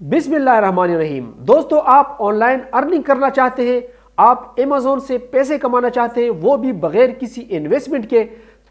बिस्मिल्लाहिर्रहमानिर्रहीम। दोस्तों, आप ऑनलाइन अर्निंग करना चाहते हैं, आप अमेज़ॉन से पैसे कमाना चाहते हैं, वो भी बगैर किसी इन्वेस्टमेंट के,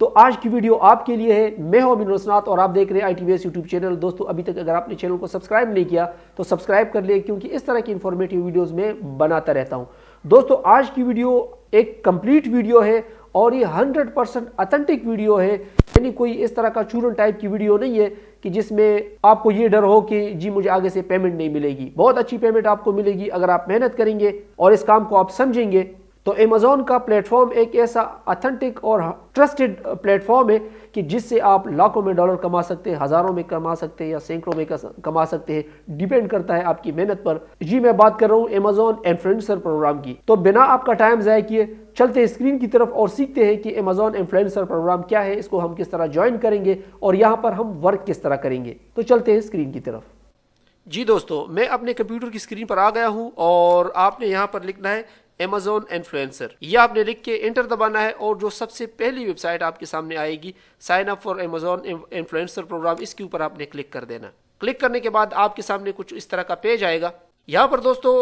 तो आज की वीडियो आपके लिए है। मैं हूं अमीन रसनात और आप देख रहे हैं ITVS यूट्यूब चैनल। दोस्तों, अभी तक अगर आपने चैनल को सब्सक्राइब नहीं किया तो सब्सक्राइब कर ले, क्योंकि इस तरह की इंफॉर्मेटिव वीडियोस में बनाता रहता हूं। दोस्तों, आज की वीडियो एक कंप्लीट वीडियो है और ये 100% ऑथेंटिक वीडियो है, यानी कोई इस तरह का चूरन टाइप की वीडियो नहीं है कि जिसमें आपको ये डर हो कि जी मुझे आगे से पेमेंट नहीं मिलेगी। बहुत अच्छी पेमेंट आपको मिलेगी अगर आप मेहनत करेंगे और इस काम को आप समझेंगे। तो अमेज़ॉन का प्लेटफॉर्म एक ऐसा ऑथेंटिक और ट्रस्टेड प्लेटफॉर्म है कि जिससे आप लाखों में डॉलर कमा सकते हैं, हजारों में कमा सकते हैं या सैकड़ों में कमा सकते हैं। डिपेंड करता है आपकी मेहनत पर। जी, मैं बात कर रहा हूँ अमेज़ॉन इन्फ्लुएंसर प्रोग्राम की। तो बिना आपका टाइम ज़ाया किए चलते हैं स्क्रीन की तरफ और सीखते हैं कि अमेज़ॉन इन्फ्लुएंसर प्रोग्राम क्या है, इसको हम किस तरह ज्वाइन करेंगे और यहाँ पर हम वर्क किस तरह करेंगे। तो चलते हैं स्क्रीन की तरफ। जी दोस्तों, मैं अपने कंप्यूटर की स्क्रीन पर आ गया हूँ और आपने यहाँ पर लिखना है अमेज़ॉन इन्फ्लुएंसर। यह आपने लिख के एंटर दबाना है और जो सबसे पहली वेबसाइट आपके सामने आएगी, sign up for Amazon influencer program, इसके ऊपर आपने क्लिक कर देना। क्लिक करने के बाद आपके सामने कुछ इस तरह का पेज आएगा। यहाँ पर दोस्तों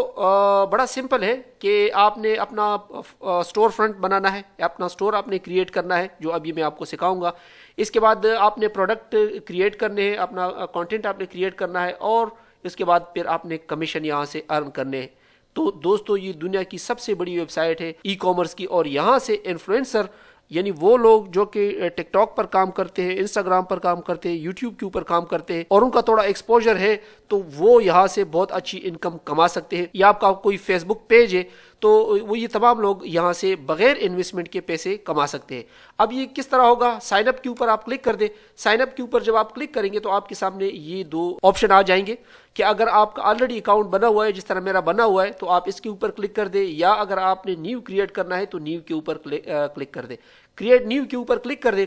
बड़ा सिंपल है कि आपने अपना स्टोर फ्रंट बनाना है, अपना स्टोर आपने क्रिएट करना है, जो अभी मैं आपको सिखाऊंगा। इसके बाद आपने प्रोडक्ट क्रिएट करने हैं, अपना कंटेंट आपने क्रिएट करना है और इसके बाद फिर आपने कमीशन यहाँ से अर्न करने हैं। तो दोस्तों, ये दुनिया की सबसे बड़ी वेबसाइट है ई कॉमर्स की और यहाँ से इन्फ्लुएंसर यानी वो लोग जो कि टिकटॉक पर काम करते हैं, इंस्टाग्राम पर काम करते हैं, यूट्यूब के ऊपर काम करते हैं और उनका थोड़ा एक्सपोजर है, तो वो यहाँ से बहुत अच्छी इनकम कमा सकते हैं। या आपका कोई फेसबुक पेज है तो वो ये तमाम लोग यहाँ से बगैर इन्वेस्टमेंट के पैसे कमा सकते हैं। अब ये किस तरह होगा? साइन अप के ऊपर आप क्लिक कर दें। साइन अप के ऊपर जब आप क्लिक करेंगे तो आपके सामने ये दो ऑप्शन आ जाएंगे कि अगर आपका ऑलरेडी अकाउंट बना हुआ है, जिस तरह मेरा बना हुआ है, तो आप इसके ऊपर क्लिक कर दें, या अगर आपने न्यू क्रिएट करना है तो न्यू के ऊपर क्लिक कर दें। क्रिएट न्यू के ऊपर क्लिक कर दें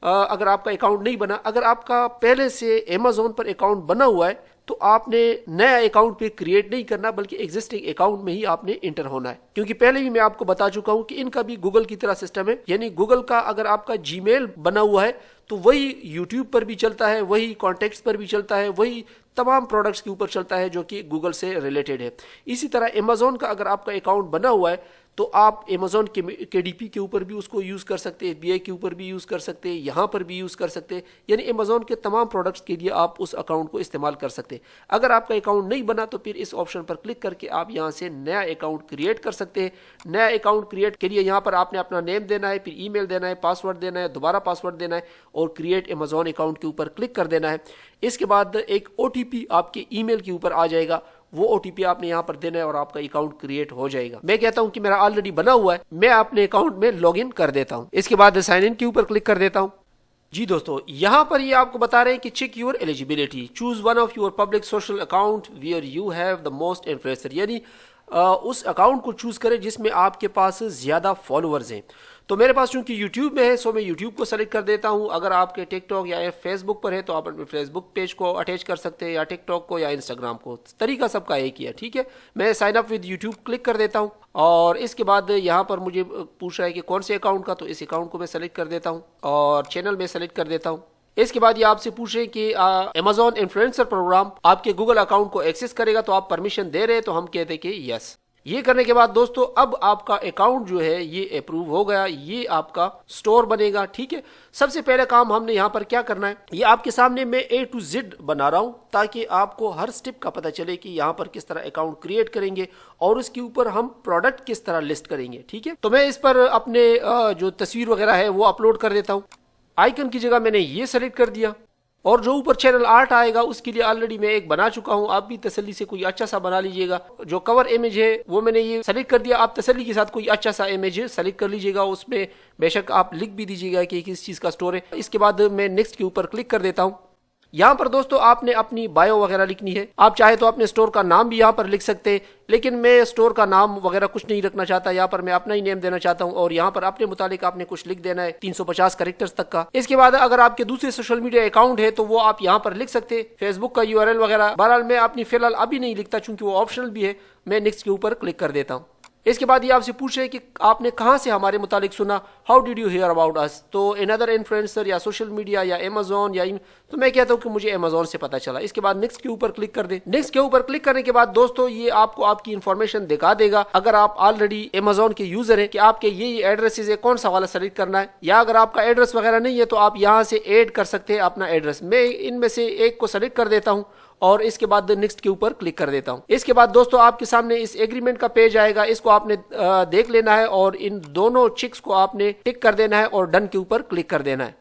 अगर आपका अकाउंट नहीं बना। अगर आपका पहले से अमेज़ॉन पर अकाउंट बना हुआ है तो आपने नया अकाउंट पे क्रिएट नहीं करना, बल्कि एग्जिस्टिंग अकाउंट में ही आपने इंटर होना है। क्योंकि पहले भी मैं आपको बता चुका हूं कि इनका भी गूगल की तरह सिस्टम है, यानी गूगल का अगर आपका जीमेल बना हुआ है तो वही यूट्यूब पर भी चलता है, वही कॉन्टेक्ट्स पर भी चलता है, वही तमाम प्रोडक्ट्स के ऊपर चलता है जो कि गूगल से रिलेटेड है। इसी तरह अमेज़ॉन का अगर आपका अकाउंट बना हुआ है तो आप अमेज़ॉन KDP के ऊपर भी उसको यूज़ कर सकते हैं, BI के ऊपर भी यूज़ कर सकते हैं, यहाँ पर भी यूज़ कर सकते हैं। यानी अमेज़ॉन के तमाम प्रोडक्ट्स के लिए आप उस अकाउंट को इस्तेमाल कर सकते हैं। अगर आपका अकाउंट नहीं बना तो फिर इस ऑप्शन पर क्लिक करके आप यहाँ से नया अकाउंट क्रिएट कर सकते हैं। नया अकाउंट क्रिएट के लिए यहाँ पर आपने अपना नेम देना है, फिर ईमेल देना है, पासवर्ड देना है, दोबारा पासवर्ड देना है और क्रिएट अमेज़ॉन अकाउंट के ऊपर क्लिक कर देना है। इसके बाद एक OTP आपके ईमेल के ऊपर आ जाएगा, वो OTP आपने यहाँ पर देना है और आपका अकाउंट क्रिएट हो जाएगा। मैं कहता हूँ कि मेरा ऑलरेडी बना हुआ है, मैं अपने अकाउंट में लॉगिन कर देता हूँ। इसके बाद साइन इन के ऊपर क्लिक कर देता हूँ। जी दोस्तों, यहाँ पर ये आपको बता रहे हैं कि check your eligibility, choose one of your public social account where you have the most influencer, यानी उस अकाउंट को चूज करें जिसमें आपके पास ज्यादा फॉलोअर्स हैं। तो मेरे पास चूंकि YouTube में है सो मैं YouTube को सेलेक्ट कर देता हूं। अगर आपके टिकटॉक या फेसबुक पर है तो आप अपने फेसबुक पेज को अटैच कर सकते हैं, या टिकटॉक को या इंस्टाग्राम को। तरीका सबका एक ही है, ठीक है। मैं sign up with YouTube click कर देता हूं और इसके बाद यहाँ पर मुझे पूछ रहा है कि कौन से अकाउंट का, तो इस अकाउंट को मैं सेलेक्ट कर देता हूँ और चैनल में सेलेक्ट कर देता हूँ। इसके बाद ये आपसे पूछ रहे हैं कि अमेज़ॉन इन्फ्लुएंसर प्रोग्राम आपके गूगल अकाउंट को एक्सेस करेगा, तो आप परमिशन दे रहे हैं, तो हम कहते हैं कि यस। ये करने के बाद दोस्तों अब आपका अकाउंट जो है ये अप्रूव हो गया, ये आपका स्टोर बनेगा, ठीक है। सबसे पहले काम हमने यहाँ पर क्या करना है, ये आपके सामने मैं A to Z बना रहा हूँ ताकि आपको हर स्टेप का पता चले कि यहाँ पर किस तरह अकाउंट क्रिएट करेंगे और उसके ऊपर हम प्रोडक्ट किस तरह लिस्ट करेंगे, ठीक है। तो मैं इस पर अपने जो तस्वीर वगैरह है वो अपलोड कर देता हूँ। आइकन की जगह मैंने ये सेलेक्ट कर दिया और जो ऊपर चैनल आर्ट आएगा उसके लिए ऑलरेडी मैं एक बना चुका हूं। आप भी तसल्ली से कोई अच्छा सा बना लीजिएगा। जो कवर इमेज है वो मैंने ये सेलेक्ट कर दिया। आप तसल्ली के साथ कोई अच्छा सा इमेज सेलेक्ट कर लीजिएगा, उसमें बेशक आप लिख भी दीजिएगा कि किस चीज का स्टोर है। इसके बाद मैं नेक्स्ट के ऊपर क्लिक कर देता हूं। यहाँ पर दोस्तों आपने अपनी बायो वगैरह लिखनी है। आप चाहे तो अपने स्टोर का नाम भी यहाँ पर लिख सकते हैं, लेकिन मैं स्टोर का नाम वगैरह कुछ नहीं रखना चाहता। यहाँ पर मैं अपना ही नेम देना चाहता हूँ और यहाँ पर अपने मुतालिक आपने कुछ लिख देना है 350 कैरेक्टर्स तक का। इसके बाद अगर आपके दूसरे सोशल मीडिया अकाउंट है तो वो आप यहाँ पर लिख सकते हैं, फेसबुक का URL वगैरह। बहरहाल मैं अपनी फिलहाल अभी नहीं लिखता चूंकि वो ऑप्शनल भी है। मैं नेक्स्ट के ऊपर क्लिक कर देता हूँ। इसके बाद ये आपसे पूछ रहे हैं कि आपने कहाँ से हमारे मुतालिक सुना, how did you here about us. तो अनदर इन्फ्लुएंसर या सोशल मीडिया या अमेजोन या तो मैं कहता हूँ कि मुझे अमेजोन से पता चला। इसके बाद नेक्स्ट के ऊपर क्लिक कर दें। नेक्स्ट के ऊपर क्लिक करने के बाद दोस्तों ये आपको आपकी इन्फॉर्मेशन दिखा देगा, अगर आप ऑलरेडी अमेजोन के यूजर हैं, कि आपके ये एड्रेसेस है, कौन सा वाला सेलेक्ट करना है, या अगर आपका एड्रेस वगैरह नहीं है तो आप यहाँ से ऐड कर सकते हैं अपना एड्रेस। मैं इनमें से एक को सेलेक्ट कर देता हूँ और इसके बाद नेक्स्ट के ऊपर क्लिक कर देता हूं। इसके बाद दोस्तों आपके सामने इस एग्रीमेंट का पेज आएगा, इसको आपने देख लेना है और इन दोनों चिक्स को आपने टिक कर देना है और डन के ऊपर क्लिक कर देना है।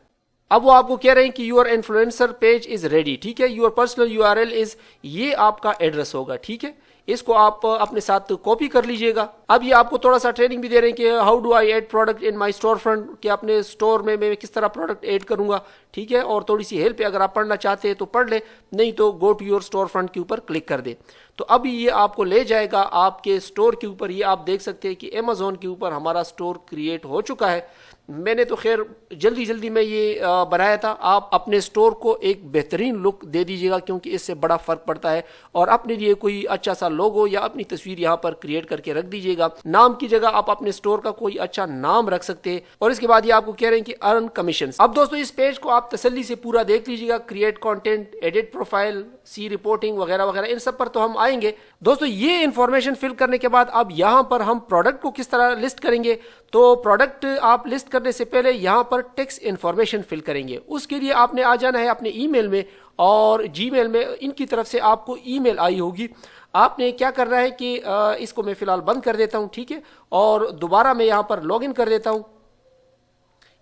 अब वो आपको कह रहे हैं कि your influencer page is ready, ठीक है, यूर पर्सनल URL इज, ये आपका एड्रेस होगा, ठीक है, इसको आप अपने साथ कॉपी कर लीजिएगा। अब ये आपको थोड़ा सा ट्रेनिंग भी दे रहे हैं कि how do I add product in my store front, कि अपने स्टोर में मैं किस तरह प्रोडक्ट ऐड करूंगा, ठीक है, और थोड़ी सी हेल्प है, अगर आप पढ़ना चाहते हैं तो पढ़ ले, नहीं तो go to your storefront के ऊपर क्लिक कर दे। तो अभी ये आपको ले जाएगा आपके स्टोर के ऊपर। ये आप देख सकते हैं कि अमेजोन के ऊपर हमारा स्टोर क्रिएट हो चुका है। मैंने तो खैर जल्दी में ये बनाया था। आप अपने स्टोर को एक बेहतरीन लुक दे दीजिएगा, क्योंकि इससे बड़ा फर्क पड़ता है, और अपने लिए कोई अच्छा सा लोगो या अपनी तस्वीर यहाँ पर क्रिएट करके रख दीजिएगा। नाम की जगह आप अपने स्टोर का कोई अच्छा नाम रख सकते हैं। और इसके बाद ये आपको कह रहे हैं कि अर्न कमीशन। अब दोस्तों इस पेज को आप तसल्ली से पूरा देख लीजिएगा, क्रिएट कंटेंट, एडिट प्रोफाइल, सी रिपोर्टिंग वगैरह वगैरह, इन सब पर तो हम आएंगे। दोस्तों ये इंफॉर्मेशन फिल करने के बाद अब यहाँ पर हम प्रोडक्ट को किस तरह लिस्ट करेंगे। तो प्रोडक्ट आप लिस्ट करने से पहले यहाँ पर टेक्स्ट इंफॉर्मेशन फिल करेंगे। उसके लिए आपने आ जाना है अपने ईमेल में, और जीमेल में इनकी तरफ से आपको ईमेल आई होगी। आपने क्या करना है कि इसको मैं फिलहाल बंद कर देता हूँ, ठीक है, और दोबारा मैं यहाँ पर लॉगिन कर देता हूँ।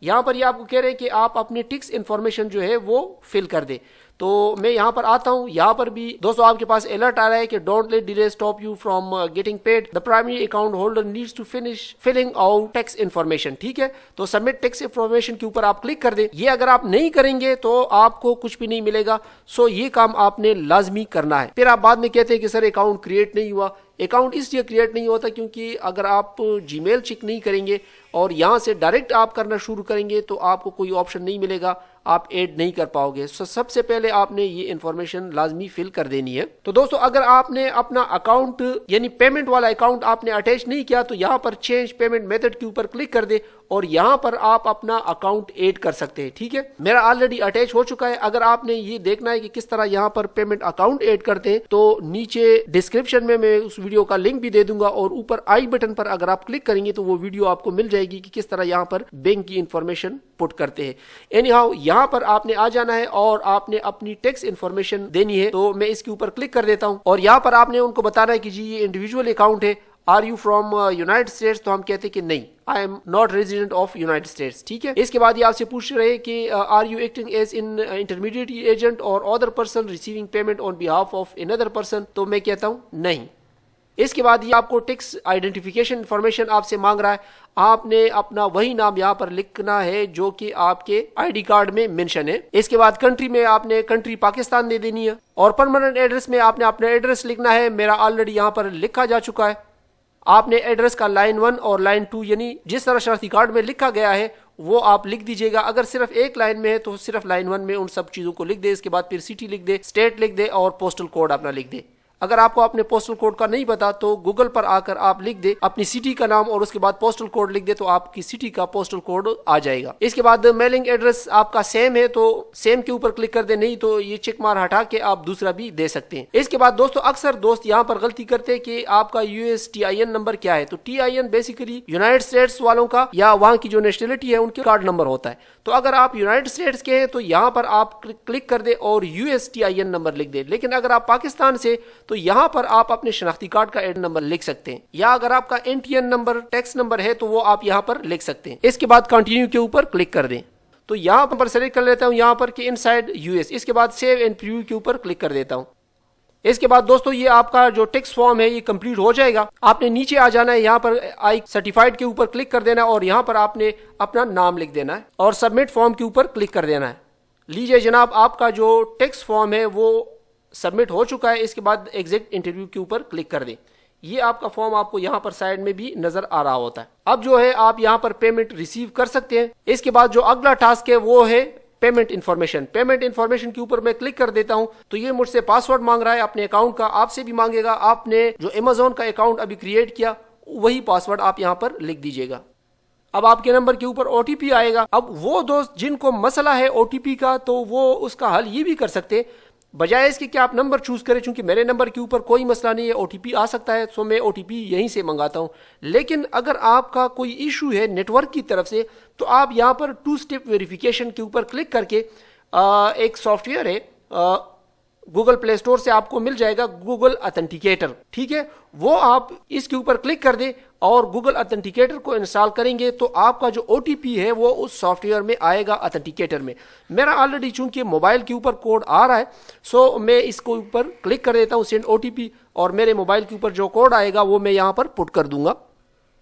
यहाँ पर ये आपको कह रहे हैं कि आप अपनी टिक्स इंफॉर्मेशन जो है वो फिल कर दे। तो मैं यहाँ पर आता हूँ। यहाँ पर भी दोस्तों आपके पास अलर्ट आ रहा है कि don't let delay stop you from getting paid, the primary account holder needs to finish filling out tax information, ठीक है। तो सबमिट टैक्स इन्फॉर्मेशन के ऊपर आप क्लिक कर दे। ये अगर आप नहीं करेंगे तो आपको कुछ भी नहीं मिलेगा। सो ये काम आपने लाजमी करना है। फिर आप बाद में कहते हैं कि सर अकाउंट क्रिएट नहीं हुआ। अकाउंट इसलिए क्रिएट नहीं होता क्योंकि अगर आप जीमेल चेक नहीं करेंगे और यहाँ से डायरेक्ट आप करना शुरू करेंगे तो आपको कोई ऑप्शन नहीं मिलेगा, आप ऐड नहीं कर पाओगे। सो सबसे पहले आपने ये इंफॉर्मेशन लाजमी फिल कर देनी है। तो दोस्तों अगर आपने अपना अकाउंट यानी पेमेंट वाला अकाउंट आपने अटैच नहीं किया तो यहाँ पर चेंज पेमेंट मेथड के ऊपर क्लिक कर दे और यहाँ पर आप अपना अकाउंट ऐड कर सकते हैं, ठीक है। मेरा ऑलरेडी अटैच हो चुका है। अगर आपने ये देखना है कि किस तरह यहाँ पर पेमेंट अकाउंट ऐड करते हैं तो नीचे डिस्क्रिप्शन में मैं उस वीडियो का लिंक भी दे दूंगा और ऊपर आई बटन पर अगर आप क्लिक करेंगे तो वो वीडियो आपको मिल जाएगी कि किस तरह यहाँ पर बैंक की इंफॉर्मेशन पुट करते हैं। एनीहाउ यहाँ पर आपने आ जाना है और आपने अपनी टैक्स इंफॉर्मेशन देनी है। तो मैं इसके ऊपर क्लिक कर देता हूँ और यहाँ पर आपने उनको बताना है कि जी ये इंडिविजुअल अकाउंट है, are you from United States. तो हम कहते हैं कि नहीं, I am not resident of United States, ठीक है। इसके बाद ये आपसे पूछ रहे हैं कि are you acting as in intermediate agent और other person receiving payment on behalf of another person. तो मैं कहता हूँ नहीं। इसके बाद ये आपको टैक्स आइडेंटिफिकेशन इंफॉर्मेशन आपसे मांग रहा है। आपने अपना वही नाम यहाँ पर लिखना है जो कि आपके आईडी कार्ड में मेंशन है। इसके बाद कंट्री में आपने कंट्री पाकिस्तान दे देनी है और परमानेंट एड्रेस में आपने अपना एड्रेस लिखना है। मेरा ऑलरेडी यहाँ पर लिखा जा चुका है। आपने एड्रेस का लाइन 1 और लाइन 2 यानी जिस तरह शनाख्ती कार्ड में लिखा गया है वो आप लिख दीजिएगा। अगर सिर्फ एक लाइन में है तो सिर्फ लाइन 1 में उन सब चीजों को लिख दे। इसके बाद फिर सिटी लिख दे, स्टेट लिख दे और पोस्टल कोड अपना लिख दे। अगर आपको अपने पोस्टल कोड का नहीं पता तो गूगल पर आकर आप लिख दे अपनी सिटी का नाम और उसके बाद पोस्टल कोड लिख दे तो आपकी सिटी का पोस्टल कोड आ जाएगा। इसके बाद मेलिंग एड्रेस आपका सेम है तो सेम के ऊपर क्लिक कर दे, नहीं तो ये चेक मार हटा के आप दूसरा भी दे सकते हैं। इसके बाद दोस्तों अक्सर दोस्त यहाँ पर गलती करते हैं कि आपका यूएस TIN नंबर क्या है। तो TIN बेसिकली यूनाइटेड स्टेट्स वालों का या वहाँ की जो नेशनलिटी है उनके कार्ड नंबर होता है। तो अगर आप यूनाइटेड स्टेट्स के हैं तो यहाँ पर आप क्लिक कर दे और US TIN नंबर लिख दे। लेकिन अगर आप पाकिस्तान से तो यहाँ पर आप अपने शनाख्ती कार्ड का एड नंबर लिख सकते हैं, या अगर आपका NTN नंबर टैक्स नंबर है तो वो आप यहाँ पर लिख सकते हैं। इसके बाद कंटिन्यू के ऊपर क्लिक कर दें। तो यहाँ पर सेलेक्ट कर लेता हूँ यहाँ पर कि इनसाइड US। इसके बाद सेव एंड प्रीव्यू के ऊपर क्लिक कर देता हूँ। इसके बाद दोस्तों ये आपका जो टेक्स्ट फॉर्म है ये कंप्लीट हो जाएगा। आपने नीचे आ जाना है, यहाँ पर आई सर्टिफाइड के ऊपर क्लिक कर देना है और यहाँ पर आपने अपना नाम लिख देना है और सबमिट फॉर्म के ऊपर क्लिक कर देना है। लीजिए जनाब, आपका जो टेक्स्ट फॉर्म है वो सबमिट हो चुका है। इसके बाद एग्जिट इंटरव्यू के ऊपर क्लिक कर दें। ये आपका फॉर्म आपको यहाँ पर साइड में भी नजर आ रहा होता है। अब जो है आप यहाँ पर पेमेंट रिसीव कर सकते हैं। इसके बाद जो अगला टास्क है वो है पेमेंट इन्फॉर्मेशन। पेमेंट इन्फॉर्मेशन के ऊपर मैं क्लिक कर देता हूं तो ये मुझसे पासवर्ड मांग रहा है अपने अकाउंट का, आपसे भी मांगेगा। आपने जो अमेजोन का अकाउंट अभी क्रिएट किया वही पासवर्ड आप यहाँ पर लिख दीजिएगा। अब आपके नंबर के ऊपर OTP आएगा। अब वो दोस्त जिनको मसला है OTP का, तो वो उसका हल ये भी कर सकते, बजाय इसके कि आप नंबर चूज करें, चूंकि मेरे नंबर के ऊपर कोई मसला नहीं है, OTP आ सकता है, सो मैं OTP यहीं से मंगाता हूं। लेकिन अगर आपका कोई इशू है नेटवर्क की तरफ से, तो आप यहां पर 2 स्टेप वेरिफिकेशन के ऊपर क्लिक करके एक सॉफ्टवेयर है गूगल प्ले स्टोर से आपको मिल जाएगा, गूगल ऑथेंटिकेटर। ठीक है, वो आप इसके ऊपर क्लिक कर दें और गूगल ऑथेंटिकेटर को इंस्टॉल करेंगे तो आपका जो OTP है वो उस सॉफ्टवेयर में आएगा, ऑथेंटिकेटर में। मेरा ऑलरेडी चूंकि मोबाइल के ऊपर कोड आ रहा है, सो मैं इसको ऊपर क्लिक कर देता हूं सेंड OTP, और मेरे मोबाइल के ऊपर जो कोड आएगा वो मैं यहां पर पुट कर दूंगा।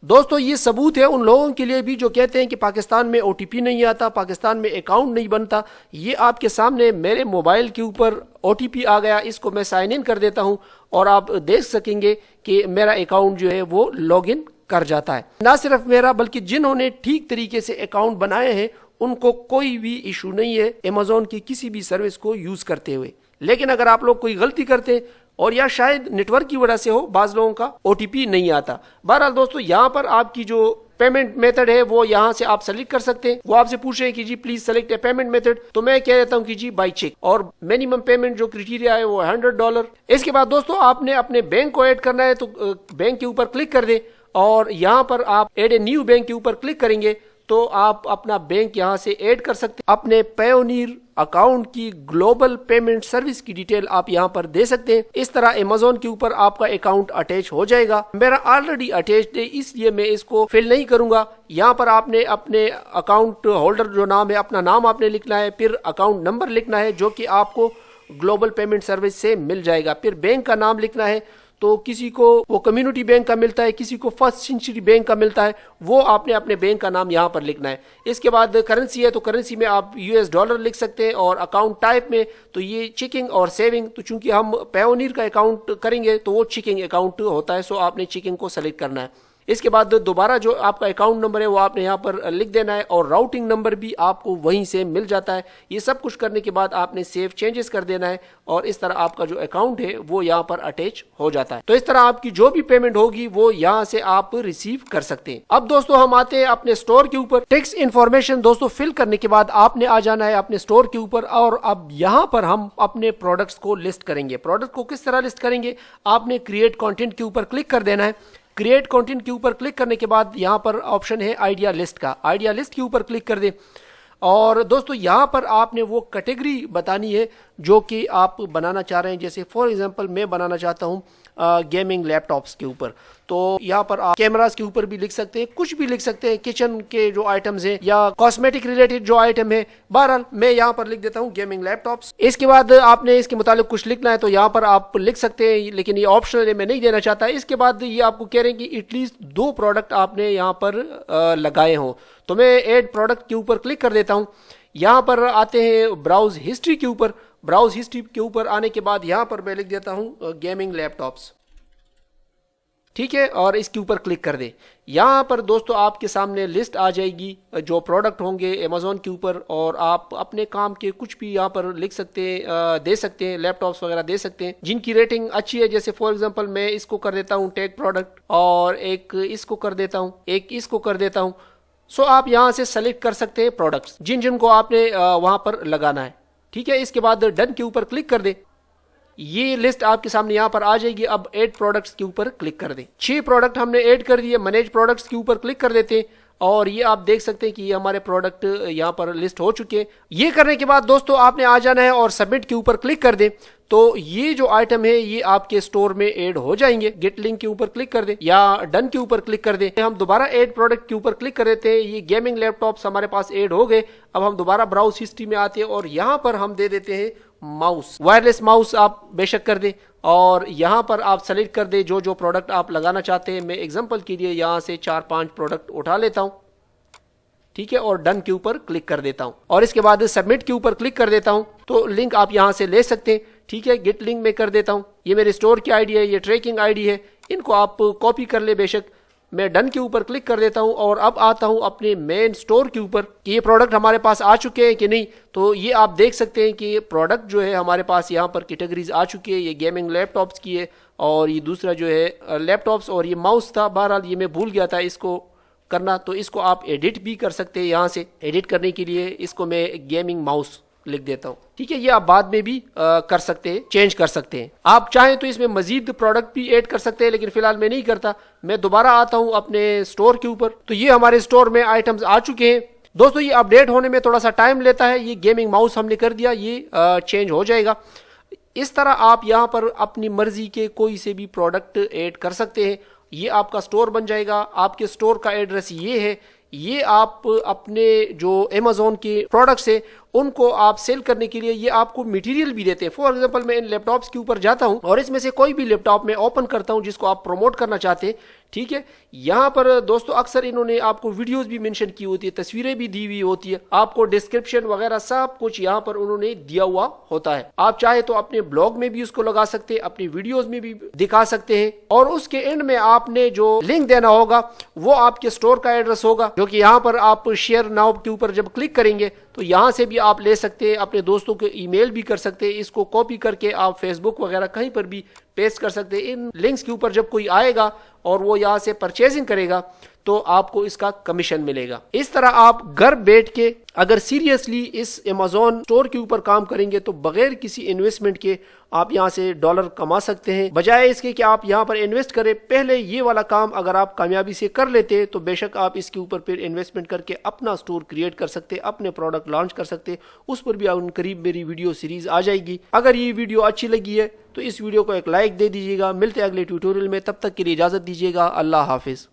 दोस्तों ये सबूत है उन लोगों के लिए भी जो कहते हैं कि पाकिस्तान में OTP नहीं आता, पाकिस्तान में अकाउंट नहीं बनता। ये आपके सामने मेरे मोबाइल के ऊपर OTP आ गया, इसको मैं साइन इन कर देता हूं और आप देख सकेंगे कि मेरा अकाउंट जो है वो लॉगिन कर जाता है। ना सिर्फ मेरा, बल्कि जिन्होंने ठीक तरीके से अकाउंट बनाए हैं उनको कोई भी इशू नहीं है अमेजोन की किसी भी सर्विस को यूज करते हुए। लेकिन अगर आप लोग कोई गलती करते और या शायद नेटवर्क की वजह से हो, बाज लोगों का OTP नहीं आता। बहरहाल दोस्तों, यहाँ पर आपकी जो पेमेंट मेथड है वो यहाँ से आप सेलेक्ट कर सकते हैं। वो आपसे पूछ रहे हैं कि जी please select a payment method, तो मैं कह देता हूँ कि जी बाय चेक, और मिनिमम पेमेंट जो क्राइटेरिया है वो $100। इसके बाद दोस्तों आपने अपने बैंक को ऐड करना है, तो बैंक के ऊपर क्लिक कर दे और यहाँ पर आप ऐड ए न्यू बैंक के ऊपर क्लिक करेंगे तो आप अपना बैंक यहां से ऐड कर सकते हैं। अपने पायोनियर अकाउंट की ग्लोबल पेमेंट सर्विस की डिटेल आप यहां पर दे सकते हैं। इस तरह अमेजोन के ऊपर आपका अकाउंट अटैच हो जाएगा। मेरा ऑलरेडी अटैच्ड है, इसलिए मैं इसको फिल नहीं करूंगा। यहां पर आपने अपने अकाउंट होल्डर जो नाम है, अपना नाम आपने लिखना है, फिर अकाउंट नंबर लिखना है जो कि आपको ग्लोबल पेमेंट सर्विस से मिल जाएगा। फिर बैंक का नाम लिखना है, तो किसी को वो कम्युनिटी बैंक का मिलता है, किसी को फर्स्ट सेंचुरी बैंक का मिलता है, वो आपने अपने बैंक का नाम यहाँ पर लिखना है। इसके बाद करेंसी है, तो करेंसी में आप $US लिख सकते हैं, और अकाउंट टाइप में तो ये चेकिंग और सेविंग, तो चूंकि हम पायोनियर का अकाउंट करेंगे तो वो चेकिंग अकाउंट होता है, सो आपने चेकिंग को सेलेक्ट करना है। इसके बाद दोबारा जो आपका अकाउंट नंबर है वो आपने यहाँ पर लिख देना है, और राउटिंग नंबर भी आपको वहीं से मिल जाता है। ये सब कुछ करने के बाद आपने सेव चेंजेस कर देना है, और इस तरह आपका जो अकाउंट है वो यहाँ पर अटैच हो जाता है। तो इस तरह आपकी जो भी पेमेंट होगी वो यहाँ से आप रिसीव कर सकते हैं। अब दोस्तों हम आते हैं अपने स्टोर के ऊपर। टैक्स इन्फॉर्मेशन दोस्तों फिल करने के बाद आपने आ जाना है अपने स्टोर के ऊपर, और अब यहाँ पर हम अपने प्रोडक्ट्स को लिस्ट करेंगे। प्रोडक्ट को किस तरह लिस्ट करेंगे, आपने क्रिएट कंटेंट के ऊपर क्लिक कर देना है। क्रिएट कंटेंट के ऊपर क्लिक करने के बाद यहाँ पर ऑप्शन है आइडिया लिस्ट का, आइडिया लिस्ट के ऊपर क्लिक कर दे। और दोस्तों यहाँ पर आपने वो कैटेगरी बतानी है जो कि आप बनाना चाह रहे हैं। जैसे फॉर एग्जांपल मैं बनाना चाहता हूँ गेमिंग लैपटॉप्स के ऊपर, तो यहाँ पर आप कैमरास के ऊपर भी लिख सकते हैं, कुछ भी लिख सकते हैं, किचन के जो आइटम्स हैं या कॉस्मेटिक रिलेटेड जो आइटम है। बहरहाल मैं यहाँ पर लिख देता हूँ गेमिंग लैपटॉप्स। इसके बाद आपने इसके मुताबिक कुछ लिखना है तो यहाँ पर आप लिख सकते हैं, लेकिन ये ऑप्शनल है, मैं नहीं देना चाहता। इसके बाद ये आपको कह रहे हैं कि एटलीस्ट 2 प्रोडक्ट आपने यहाँ पर लगाए हों, तो मैं ऐड प्रोडक्ट के ऊपर क्लिक कर देता हूँ। यहाँ पर आते हैं ब्राउज हिस्ट्री के ऊपर। ब्राउज हिस्ट्री के ऊपर आने के बाद यहाँ पर मैं लिख देता हूँ गेमिंग लैपटॉप्स, ठीक है, और इसके ऊपर क्लिक कर दे। यहाँ पर दोस्तों आपके सामने लिस्ट आ जाएगी जो प्रोडक्ट होंगे अमेजोन के ऊपर, और आप अपने काम के कुछ भी यहाँ पर लिख सकते हैं, दे सकते हैं, लैपटॉप्स वगैरह दे सकते हैं जिनकी रेटिंग अच्छी है। जैसे फॉर एग्जांपल मैं इसको कर देता हूँ टेक प्रोडक्ट, और एक इसको कर देता हूँ, एक इसको कर देता हूँ। सो आप यहाँ से सेलेक्ट कर सकते हैं प्रोडक्ट्स जिन जिनको आपने वहाँ पर लगाना है, ठीक है। इसके बाद डन के ऊपर क्लिक कर दे, ये लिस्ट आपके सामने यहाँ पर आ जाएगी। अब ऐड प्रोडक्ट्स के ऊपर क्लिक कर दें। 6 प्रोडक्ट हमने ऐड कर दिए। मैनेज प्रोडक्ट्स के ऊपर क्लिक कर देते हैं, और ये आप देख सकते हैं कि ये हमारे प्रोडक्ट यहाँ पर लिस्ट हो चुके हैं। ये करने के बाद दोस्तों आपने आ जाना है और सबमिट के ऊपर क्लिक कर दें, तो ये जो आइटम है ये आपके स्टोर में ऐड हो जाएंगे। गेट लिंक के ऊपर क्लिक कर दें या डन के ऊपर क्लिक कर दें। हम दोबारा ऐड प्रोडक्ट के ऊपर क्लिक कर देते हैं। ये गेमिंग लैपटॉप्स हमारे पास ऐड हो गए। अब हम दोबारा ब्राउज हिस्ट्री में आते हैं और यहाँ पर हम दे देते हैं माउस, वायरलेस माउस आप बेशक कर दें, और यहाँ पर आप सेलेक्ट कर दें जो जो प्रोडक्ट आप लगाना चाहते हैं। मैं एग्जांपल के लिए यहाँ से 4-5 प्रोडक्ट उठा लेता हूँ, ठीक है, और डन के ऊपर क्लिक कर देता हूँ, और इसके बाद सबमिट के ऊपर क्लिक कर देता हूँ। तो लिंक आप यहाँ से ले सकते हैं, ठीक है। गेट लिंक में कर देता हूँ। ये मेरे स्टोर की आईडी है, ये ट्रैकिंग आईडी है, इनको आप कॉपी कर ले बेशक। मैं डन के ऊपर क्लिक कर देता हूं और अब आता हूं अपने मेन स्टोर के ऊपर कि ये प्रोडक्ट हमारे पास आ चुके हैं कि नहीं। तो ये आप देख सकते हैं कि ये प्रोडक्ट जो है हमारे पास यहाँ पर कैटेगरीज आ चुकी है। ये गेमिंग लैपटॉप्स की है और ये दूसरा जो है लैपटॉप्स, और ये माउस था। बहरहाल ये मैं भूल गया था इसको करना, तो इसको आप एडिट भी कर सकते हैं। यहाँ से एडिट करने के लिए इसको मैं गेमिंग माउस लिख देता हूँ, ठीक है। ये आप बाद में भी कर सकते हैं, चेंज कर सकते हैं। आप चाहें तो इसमें मजीद प्रोडक्ट भी ऐड कर सकते हैं, लेकिन फिलहाल मैं नहीं करता। मैं दोबारा आता हूँ अपने स्टोर के ऊपर। तो ये हमारे स्टोर में आइटम्स आ चुके हैं। दोस्तों ये अपडेट होने में थोड़ा सा टाइम लेता है। ये गेमिंग माउस हमने कर दिया, ये चेंज हो जाएगा। इस तरह आप यहाँ पर अपनी मर्जी के कोई से भी प्रोडक्ट ऐड कर सकते हैं। ये आपका स्टोर बन जाएगा। आपके स्टोर का एड्रेस ये है। ये आप अपने जो अमेज़ॉन के प्रोडक्ट्स है उनको आप सेल करने के लिए ये आपको मटेरियल भी देते हैं। फॉर एग्जांपल मैं इन लैपटॉप्स के ऊपर जाता हूं और इसमें से कोई भी लैपटॉप मैं ओपन करता हूं जिसको आप प्रमोट करना चाहते हैं, ठीक है। यहाँ पर दोस्तों अक्सर इन्होंने आपको वीडियोस भी मेंशन की होती है, तस्वीरें भी दी हुई होती है, आपको डिस्क्रिप्शन वगैरह सब कुछ यहाँ पर उन्होंने दिया हुआ होता है। आप चाहे तो अपने ब्लॉग में भी उसको लगा सकते हैं, अपनी वीडियोज में भी दिखा सकते हैं। और उसके एंड में आपने जो लिंक देना होगा वो आपके स्टोर का एड्रेस होगा, जो कि यहाँ पर आप शेयर नाउ के ऊपर जब क्लिक करेंगे तो यहाँ से भी आप ले सकते हैं। अपने दोस्तों को ईमेल भी कर सकते हैं। इसको कॉपी करके आप फेसबुक वगैरह कहीं पर भी पेस्ट कर सकते हैं। इन लिंक्स के ऊपर जब कोई आएगा और वो यहाँ से परचेजिंग करेगा तो आपको इसका कमीशन मिलेगा। इस तरह आप घर बैठ के अगर सीरियसली इस अमेज़ॉन स्टोर के ऊपर काम करेंगे तो बगैर किसी इन्वेस्टमेंट के आप यहाँ से डॉलर कमा सकते हैं। बजाय इसके कि आप यहाँ पर इन्वेस्ट करें, पहले ये वाला काम अगर आप कामयाबी से कर लेते हैं तो बेशक आप इसके ऊपर फिर इन्वेस्टमेंट करके अपना स्टोर क्रिएट कर सकते हैं, अपने प्रोडक्ट लॉन्च कर सकते हैं। उस पर भी करीब मेरी वीडियो सीरीज आ जाएगी। अगर ये वीडियो अच्छी लगी है तो इस वीडियो को एक लाइक दे दीजिएगा। मिलते हैं अगले ट्यूटोरियल में, तब तक के लिए इजाजत दीजिएगा। अल्लाह हाफिज।